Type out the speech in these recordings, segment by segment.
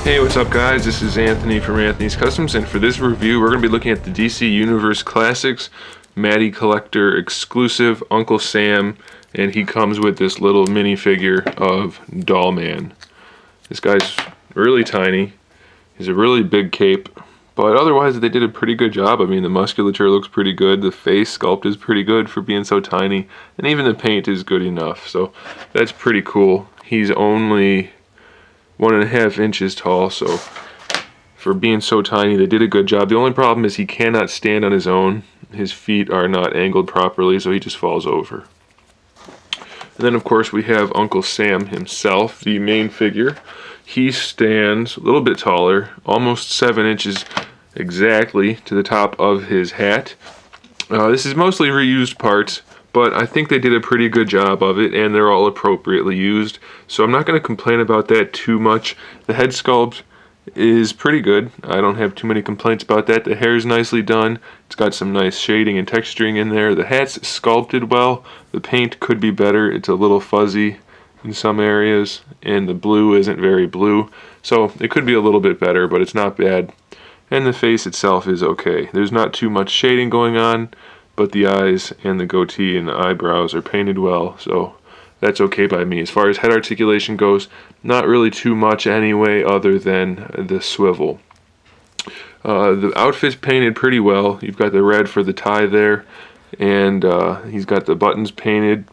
Hey, what's up guys? This is Anthony from Anthony's Customs, and for this review we're going to be looking at the DC Universe Classics MattyCollector exclusive Uncle Sam, and he comes with this little minifigure of Doll Man. This guy's really tiny. He's a really big cape, but otherwise they did a pretty good job. I mean, the musculature looks pretty good, the face sculpt is pretty good for being so tiny, and even the paint is good enough, so that's pretty cool. He's only 1.5 inches tall, so for being so tiny they did a good job. The only problem is he cannot stand on his own. His feet are not angled properly, so he just falls over. And then of course we have Uncle Sam himself, the main figure. He stands a little bit taller, almost 7 inches exactly to the top of his hat. This is mostly reused parts, but I think they did a pretty good job of it, and they're all appropriately used, so I'm not going to complain about that too much. The head sculpt is pretty good. I don't have too many complaints about that. The hair is nicely done. It's got some nice shading and texturing in there. The hat's sculpted well. The paint could be better. It's a little fuzzy in some areas, and the blue isn't very blue, so it could be a little bit better, but it's not bad. And the face itself is okay. There's not too much shading going on, but the eyes and the goatee and the eyebrows are painted well, so that's okay by me. As far as head articulation goes, not really too much anyway, other than the swivel. The outfit's painted pretty well. You've got the red for the tie there, and he's got the buttons painted.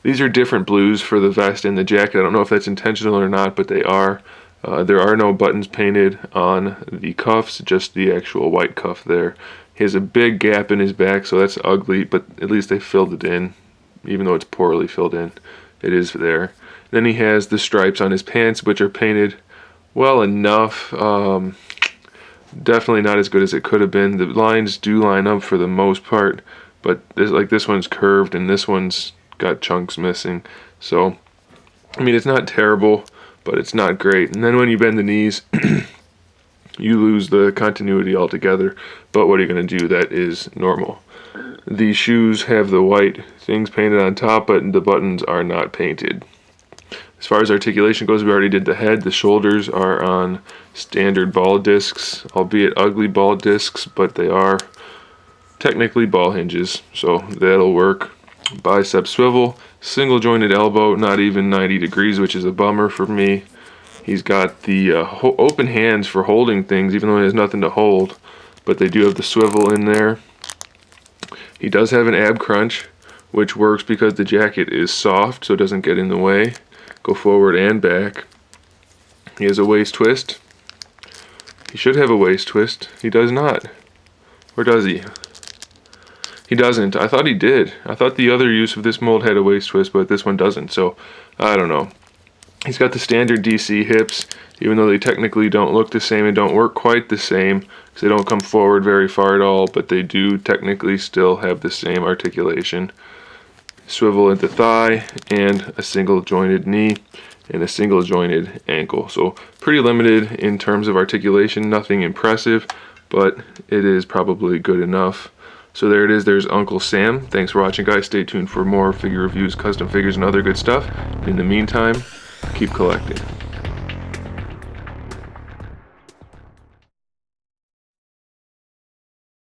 These are different blues for the vest and the jacket. I don't know if that's intentional or not, but they are. There are no buttons painted on the cuffs, just the actual white cuff there. He has a big gap in his back, so that's ugly, but at least they filled it in. Even though it's poorly filled in, it is there. Then he has the stripes on his pants, which are painted well enough. Definitely not as good as it could have been. The lines do line up for the most part, but this one's curved and this one's got chunks missing. So, I mean, it's not terrible, but it's not great. And then when you bend the knees, you lose the continuity altogether, but what are you going to do? That is normal. The shoes have the white things painted on top, but the buttons are not painted. As far as articulation goes, we already did the head. The shoulders are on standard ball discs, albeit ugly ball discs, but they are technically ball hinges, so that'll work. Bicep swivel, single jointed elbow, not even 90 degrees, which is a bummer for me. He's got the open hands for holding things, even though he has nothing to hold, but they do have the swivel in there. He does have an ab crunch, which works because the jacket is soft, so it doesn't get in the way. Go forward and back. He has a waist twist. He should have a waist twist. He does not. Or does he? He doesn't. I thought he did. I thought the other use of this mold had a waist twist, but this one doesn't, so I don't know. He's got the standard DC hips, even though they technically don't look the same and don't work quite the same, because they don't come forward very far at all, but they do technically still have the same articulation. Swivel at the thigh, and a single jointed knee, and a single jointed ankle. So pretty limited in terms of articulation, nothing impressive, but it is probably good enough. So there it is, there's Uncle Sam. Thanks for watching, guys. Stay tuned for more figure reviews, custom figures, and other good stuff. In the meantime, keep collecting.